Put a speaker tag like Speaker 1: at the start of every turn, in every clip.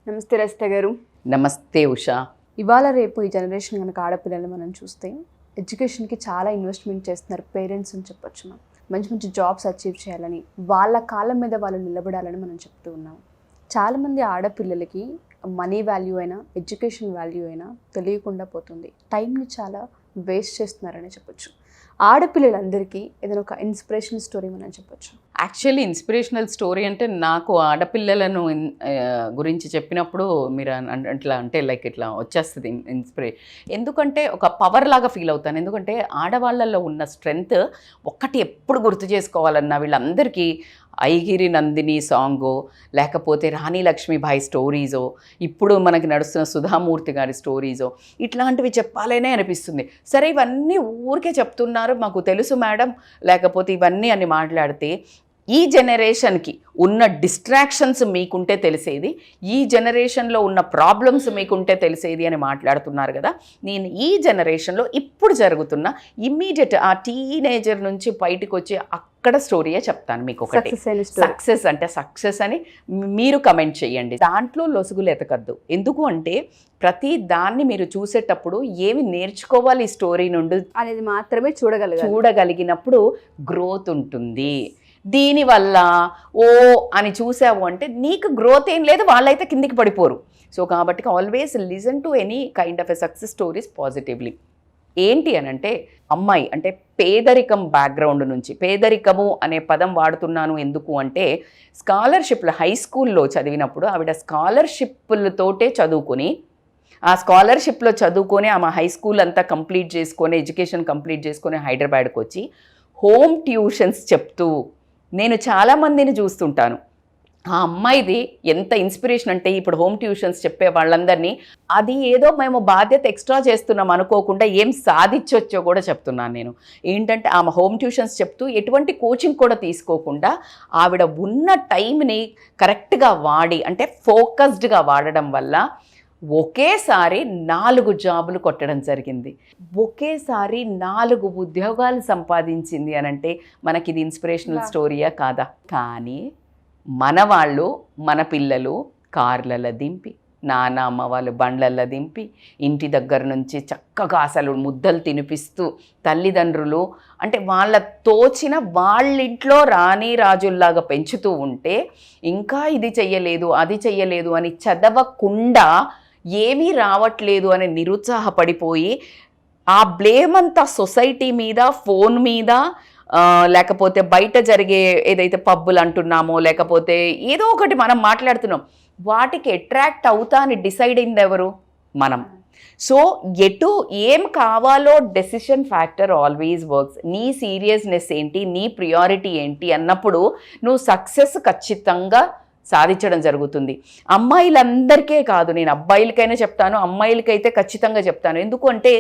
Speaker 1: నమస్తే రజిత గారు.
Speaker 2: నమస్తే ఉషా.
Speaker 1: ఇవాళ రేపు ఈ జనరేషన్ కనుక ఆడపిల్లలు మనం చూస్తే ఎడ్యుకేషన్కి చాలా ఇన్వెస్ట్మెంట్ చేస్తున్నారు పేరెంట్స్ అని చెప్పొచ్చు. మనం మంచి మంచి జాబ్స్ అచీవ్ చేయాలని, వాళ్ళ కాళ్ళ మీద వాళ్ళు నిలబడాలని మనం చెప్తూ ఉన్నాం. చాలామంది ఆడపిల్లలకి మనీ వాల్యూ అయినా ఎడ్యుకేషన్ వాల్యూ అయినా తెలియకుండా పోతుంది. టైంని చాలా వేస్ట్ చేస్తున్నారని చెప్పొచ్చు. ఆడపిల్లలందరికీ ఏదైనా ఒక ఇన్స్పిరేషనల్ స్టోరీ మనం చెప్పొచ్చు.
Speaker 2: యాక్చువల్లీ ఇన్స్పిరేషనల్ స్టోరీ అంటే నాకు ఆడపిల్లలను గురించి చెప్పినప్పుడు మీరు అట్లా అంటే లైక్ ఇట్లా వచ్చేస్తుంది ఎందుకంటే ఒక పవర్ లాగా ఫీల్ అవుతాను. ఎందుకంటే ఆడవాళ్ళల్లో ఉన్న స్ట్రెంగ్త్ ఒక్కటి ఎప్పుడు గుర్తు చేసుకోవాలన్నా వీళ్ళందరికీ ఐగిరి నందిని సాంగో, లేకపోతే రాణి లక్ష్మీబాయి స్టోరీజో, ఇప్పుడు మనకి నడుస్తున్న సుధామూర్తి గారి స్టోరీజో, ఇట్లాంటివి చెప్పాలనే అనిపిస్తుంది. సరే ఇవన్నీ ఊరికే చెప్తున్నారు మాకు తెలుసు మేడం, లేకపోతే ఇవన్నీ అని మాట్లాడితే ఈ జనరేషన్కి ఉన్న డిస్ట్రాక్షన్స్ మీకుంటే తెలిసేది, ఈ జనరేషన్లో ఉన్న ప్రాబ్లమ్స్ మీకుంటే తెలిసేది అని మాట్లాడుతున్నారు కదా. నేను ఈ జనరేషన్లో ఇప్పుడు జరుగుతున్న ఇమ్మీడియట్ ఆ టీనేజర్ నుంచి బయటకు వచ్చి అక్కడ స్టోరీయే చెప్తాను మీకు. ఒకటి సక్సెస్ అంటే సక్సెస్ అని మీరు కమెంట్ చేయండి, దాంట్లో లొసుగులు ఎతకద్దు. ఎందుకు అంటే ప్రతి దాన్ని మీరు చూసేటప్పుడు ఏమి నేర్చుకోవాలి ఈ స్టోరీ నుండి
Speaker 1: అనేది మాత్రమే
Speaker 2: చూడగలిగినప్పుడు గ్రోత్ ఉంటుంది. దీనివల్ల ఓ అని చూసావు అంటే నీకు గ్రోత్ ఏం లేదు, వాళ్ళైతే కిందికి పడిపోరు. సో కాబట్టి always listen to any kind of a success stories positively. ఏంటి అని అంటే అమ్మాయి అంటే పేదరికం బ్యాక్గ్రౌండ్ నుంచి, పేదరికము అనే పదం వాడుతున్నాను ఎందుకు అంటే స్కాలర్షిప్లు హై స్కూల్లో చదివినప్పుడు ఆవిడ స్కాలర్షిప్లతోటే చదువుకొని, ఆ స్కాలర్షిప్లో చదువుకొని ఆమె హై స్కూల్ అంతా కంప్లీట్ చేసుకొని ఎడ్యుకేషన్ కంప్లీట్ చేసుకొని హైదరాబాద్కి వచ్చి హోమ్ ట్యూషన్స్ చెప్తూ నేను చాలామందిని చూస్తుంటాను. ఆ అమ్మాయిది ఎంత ఇన్స్పిరేషన్ అంటే ఇప్పుడు హోమ్ ట్యూషన్స్ చెప్పే వాళ్ళందరినీ అది ఏదో మేము బాధ్యత ఎక్స్ట్రా చేస్తున్నాం అనుకోకుండా ఏం సాధించవచ్చో కూడా చెప్తున్నాను నేను. ఏంటంటే ఆమె హోమ్ ట్యూషన్స్ చెప్తూ ఎటువంటి కోచింగ్ కూడా తీసుకోకుండా ఆవిడ ఉన్న టైంని కరెక్ట్గా వాడి, అంటే ఫోకస్డ్గా వాడడం వల్ల ఒకేసారి 4 జాబులు కొట్టడం జరిగింది, ఒకేసారి 4 ఉద్యోగాలు సంపాదించింది అని అంటే మనకి ఇది ఇన్స్పిరేషనల్ స్టోరీయా కాదా? కానీ మన వాళ్ళు మన పిల్లలు కార్లలో దింపి, నాన్న అమ్మ వాళ్ళు బండ్లల్లో దింపి, ఇంటి దగ్గర నుంచి చక్కగా అసలు ముద్దలు తినిపిస్తూ తల్లిదండ్రులు అంటే వాళ్ళ తోచిన వాళ్ళింట్లో రాణి రాజుల్లాగా పెంచుతూ ఉంటే ఇంకా ఇది చెయ్యలేదు అది చెయ్యలేదు అని చదవకుండా ఏమీ రావట్లేదు అని నిరుత్సాహపడిపోయి ఆ బ్లేమ్ అంతా సొసైటీ మీద, ఫోన్ మీద, లేకపోతే బయట జరిగే ఏదైతే పబ్బులు అంటున్నామో లేకపోతే ఏదో ఒకటి మనం మాట్లాడుతున్నాం వాటికి అట్రాక్ట్ అవుతా అని డిసైడ్ అయింది ఎవరు? మనం. సో ఎటు ఏం కావాలో డెసిషన్ ఫ్యాక్టర్ ఆల్వేస్ వర్క్స్. నీ సీరియస్నెస్ ఏంటి, నీ ప్రియారిటీ ఏంటి అన్నప్పుడు నువ్వు సక్సెస్ ఖచ్చితంగా సాధించడం జరుగుతుంది. అమ్మాయిలందరికీ కాదు, నేను అబ్బాయిలకైనా చెప్తాను, అమ్మాయిలకైతే ఖచ్చితంగా చెప్తాను. ఎందుకు అంటే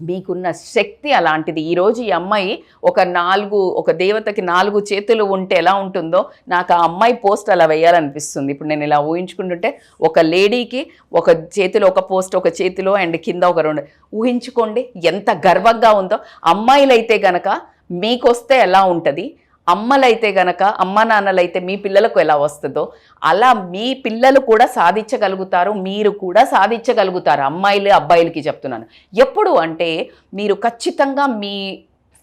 Speaker 2: మీకున్న శక్తి అలాంటిది. ఈరోజు ఈ అమ్మాయి ఒక దేవతకి 4 చేతులు ఉంటే ఎలా ఉంటుందో నాకు ఆ అమ్మాయి పోస్ట్ అలా వేయాలనిపిస్తుంది. ఇప్పుడు నేను ఇలా ఊహించుకుంటుంటే ఒక లేడీకి ఒక చేతిలో ఒక పోస్ట్, ఒక చేతిలో అండ్ కింద ఒక 2 ఊహించుకోండి ఎంత గర్వంగా ఉందో. అమ్మాయిలైతే గనక మీకొస్తే ఎలా ఉంటుంది, అమ్మలైతే గనక అమ్మ నాన్నలైతే మీ పిల్లలకు ఎలా వస్తుందో అలా మీ పిల్లలు కూడా సాధించగలుగుతారు, మీరు కూడా సాధించగలుగుతారు. అమ్మాయిలు అబ్బాయిలకి చెప్తున్నాను. ఎప్పుడు అంటే మీరు ఖచ్చితంగా మీ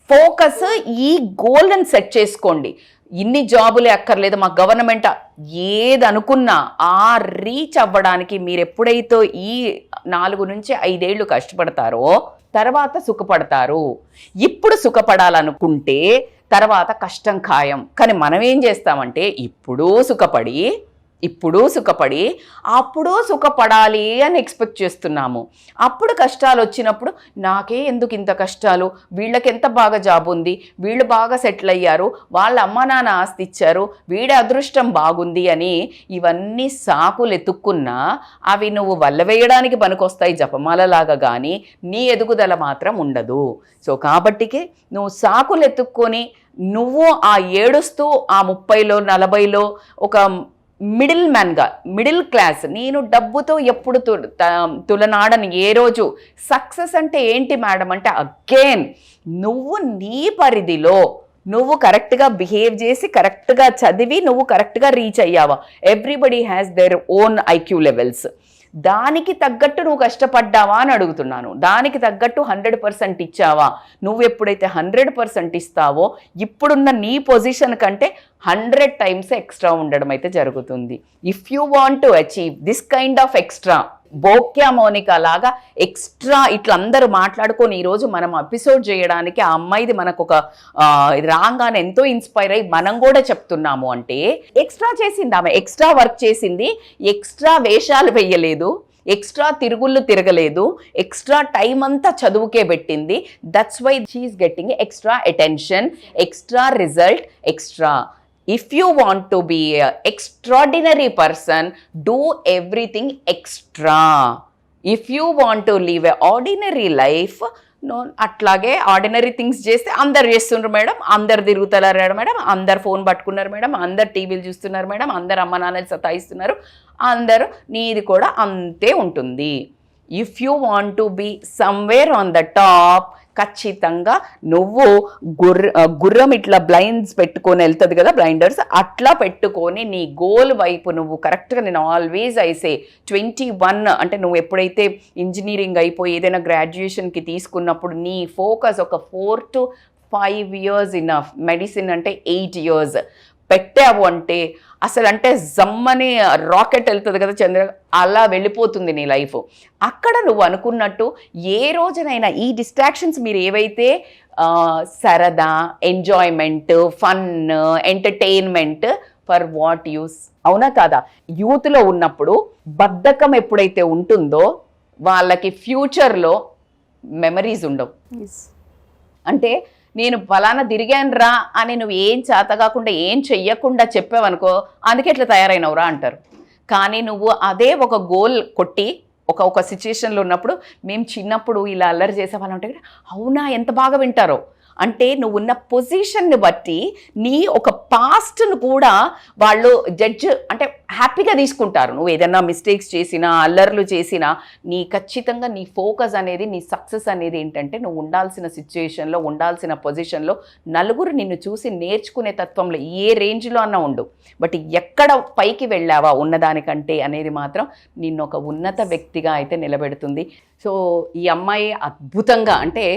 Speaker 2: ఫోకస్ ఈ గోల్ని సెట్ చేసుకోండి. ఇన్ని జాబులే అక్కర్లేదు, మా గవర్నమెంట్ ఏది అనుకున్నా ఆ రీచ్ అవ్వడానికి మీరు ఎప్పుడైతే ఈ 4 నుంచి 5 ఏళ్ళు కష్టపడతారో తర్వాత సుఖపడతారు. ఇప్పుడు సుఖపడాలనుకుంటే తర్వాత కష్టం ఖాయం. కానీ మనం ఏం చేస్తామంటే ఇప్పుడు సుఖపడి అప్పుడు సుఖపడాలి అని ఎక్స్పెక్ట్ చేస్తున్నాము. అప్పుడు కష్టాలు వచ్చినప్పుడు నాకే ఎందుకు ఇంత కష్టాలు, వీళ్ళకి ఎంత బాగా జాబ్ ఉంది, వీళ్ళు బాగా సెటిల్ అయ్యారు, వాళ్ళ అమ్మ నాన్న ఆస్తి ఇచ్చారు, వీడి అదృష్టం బాగుంది అని ఇవన్నీ సాకులు ఎత్తుక్కున్నా అవి నువ్వు వల్లవేయడానికి పనికొస్తాయి జపమాలలాగా, కానీ నీ ఎదుగుదల మాత్రం ఉండదు. సో కాబట్టికే నువ్వు సాకులు ఎత్తుక్కొని నువ్వు ఆ ఏడుస్తూ ఆ 30లో 40లో ఒక మిడిల్ క్లాస్, నేను డబ్బుతో ఎప్పుడు తులనాడని ఏ రోజు. సక్సెస్ అంటే ఏంటి మేడం అంటే అగైన్ నువ్వు నీ పరిధిలో నువ్వు కరెక్ట్గా బిహేవ్ చేసి కరెక్ట్గా చదివి నువ్వు కరెక్ట్గా రీచ్ అయ్యావా? Everybody has their own IQ levels. దానికి తగ్గట్టు నువ్వు కష్టపడ్డావా అని అడుగుతున్నాను. దానికి తగ్గట్టు 100% ఇచ్చావా? నువ్వు ఎప్పుడైతే 100% ఇస్తావో ఇప్పుడున్న నీ పొజిషన్ కంటే 100 times ఎక్స్ట్రా ఉండడం అయితే జరుగుతుంది. If you want to achieve this kind of extra, Bokya Mounika లాగా ఎక్స్ట్రా ఇట్లా అందరూ మాట్లాడుకొని ఈరోజు మనం ఎపిసోడ్ చేయడానికి ఆ అమ్మాయిది మనకు ఒక ఇది రాగానే ఎంతో ఇన్స్పైర్ అయ్యి మనం కూడా చెప్తున్నాము అంటే ఎక్స్ట్రా చేసింది ఆమె, ఎక్స్ట్రా వర్క్ చేసింది, ఎక్స్ట్రా వేషాలు వేయలేదు, ఎక్స్ట్రా తిరుగుళ్ళు తిరగలేదు, ఎక్స్ట్రా టైం అంతా చదువుకే పెట్టింది. That's why she's getting extra attention, extra result, extra. If you want to be an extraordinary person, do everything extra. If you want to live an ordinary life, no, అట్లాగే ordinary things చేస్తే అందరు చేస్తున్నారు madam, అందరు తిరుగుతున్నారు madam, అందరు phone పట్టుకున్నారు madam, అందరు టీవీలు చూస్తున్నారు మేడం, అందరు అమ్మ నాన్నలు సతాయిస్తున్నారు, అందరు నీది కూడా అంతే ఉంటుంది. If you want to be somewhere on the top, ఖచ్చితంగా నువ్వు గుర్రం ఇట్లా బ్లైండ్స్ పెట్టుకొని వెళ్తుంది కదా, బ్లైండర్స్ అట్లా పెట్టుకొని నీ గోల్ వైపు నువ్వు కరెక్ట్గా, నేను ఆల్వేస్ ఐసే 21 అంటే నువ్వు ఎప్పుడైతే ఇంజనీరింగ్ అయిపోయి ఏదైనా గ్రాడ్యుయేషన్కి తీసుకున్నప్పుడు నీ ఫోకస్ ఒక 4 to 5 years ఇనఫ్. మెడిసిన్ అంటే 8 years పెట్టావు అంటే అసలు అంటే జమ్మని రాకెట్ వెళ్తుంది కదా చంద్ర, అలా వెళ్ళిపోతుంది నీ లైఫ్. అక్కడ నువ్వు అనుకున్నట్టు ఏ రోజునైనా ఈ డిస్ట్రాక్షన్స్ మీరు ఏవైతే సరదా, enjoyment, fun, entertainment for what use, అవునా కాదా? యూత్లో ఉన్నప్పుడు బద్ధకం ఎప్పుడైతే ఉంటుందో వాళ్ళకి ఫ్యూచర్లో మెమరీస్ ఉండవు. అంటే నేను ఫలానా తిరిగాను రా అని నువ్వు ఏం చేత కాకుండా ఏం చెయ్యకుండా చెప్పావనుకో, అందుకే ఇట్లా తయారైనవురా అంటారు. కానీ నువ్వు అదే ఒక గోల్ కొట్టి ఒక సిచ్యుయేషన్లో ఉన్నప్పుడు, మేము చిన్నప్పుడు ఇలా అల్లరి చేసేవాళ్ళం అంటే అవునా ఎంత బాగా వింటారో. అంటే నువ్వు ఉన్న పొజిషన్ని బట్టి నీ ఒక పాస్ట్ను కూడా వాళ్ళు జడ్జ్ అంటే హ్యాపీగా తీసుకుంటారు. నువ్వు ఏదైనా మిస్టేక్స్ చేసినా, అల్లర్లు చేసినా, నీ ఖచ్చితంగా నీ ఫోకస్ అనేది, నీ సక్సెస్ అనేది ఏంటంటే నువ్వు ఉండాల్సిన సిచ్యుయేషన్లో, ఉండాల్సిన పొజిషన్లో నలుగురు నిన్ను చూసి నేర్చుకునే తత్వంలో ఏ రేంజ్లో అన్నా ఉండు, బట్ ఎక్కడ పైకి వెళ్ళావా ఉన్నదానికంటే అనేది మాత్రం నిన్ను ఒక ఉన్నత వ్యక్తిగా అయితే నిలబెడుతుంది. సో ఈ అమ్మాయి అద్భుతంగా అంటే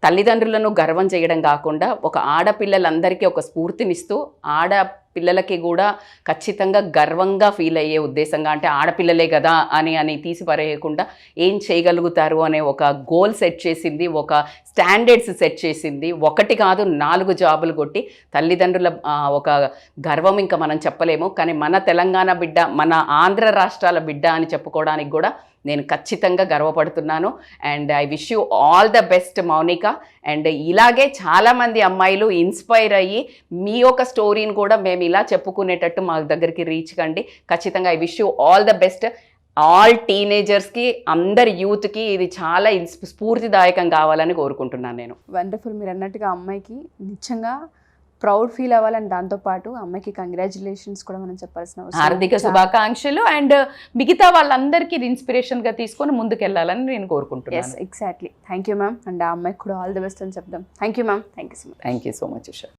Speaker 2: తల్లిదండ్రులను గర్వం చేయడం కాకుండా ఒక ఆడపిల్లలందరికీ ఒక స్ఫూర్తినిస్తూ ఆడపిల్లలకి కూడా ఖచ్చితంగా గర్వంగా ఫీల్ అయ్యే ఉద్దేశంగా, అంటే ఆడపిల్లలే కదా అని తీసిపరేయకుండా ఏం చేయగలుగుతారు అనే ఒక గోల్ సెట్ చేసింది, ఒక స్టాండర్డ్స్ సెట్ చేసింది. 1 కాదు 4 జాబులు కొట్టి తల్లిదండ్రుల ఒక గర్వం ఇంకా మనం చెప్పలేము. కానీ మన తెలంగాణ బిడ్డ, మన ఆంధ్ర రాష్ట్రాల బిడ్డ అని చెప్పుకోవడానికి కూడా నేను ఖచ్చితంగా గర్వపడుతున్నాను. And I wish you all the best Mounika. And ఇలాగే చాలామంది అమ్మాయిలు ఇన్స్పైర్ అయ్యి మీ యొక్క స్టోరీని కూడా మేము ఇలా చెప్పుకునేటట్టు మా దగ్గరికి రీచ్ కండి. ఖచ్చితంగా I wish you all the best. All టీనేజర్స్కి, అందరి యూత్కి ఇది చాలా స్ఫూర్తిదాయకం కావాలని కోరుకుంటున్నాను నేను.
Speaker 1: వండర్ఫుల్. మీరు అన్నట్టుగా అమ్మాయికి నిజంగా ప్రౌడ్ ఫీల్ అవ్వాలని, దాంతోపాటు అమ్మాయికి కంగ్రాచులేషన్స్ కూడా మనం చెప్పాల్సిన అవసరం.
Speaker 2: హార్దిక శుభాకాంక్షలు. అండ్ మిగతా వాళ్ళందరికీ ఇది ఇన్స్పిరేషన్గా తీసుకొని ముందుకెళ్ళాలని నేను కోరుకుంటున్నాను.
Speaker 1: Exactly. Thank you ma'am. And ఆ అమ్మాయికి కూడా ఆల్ ది బెస్ట్ అని చెప్దాం. Thank you ma'am. Thank you so much.
Speaker 2: Thank you so much Usha.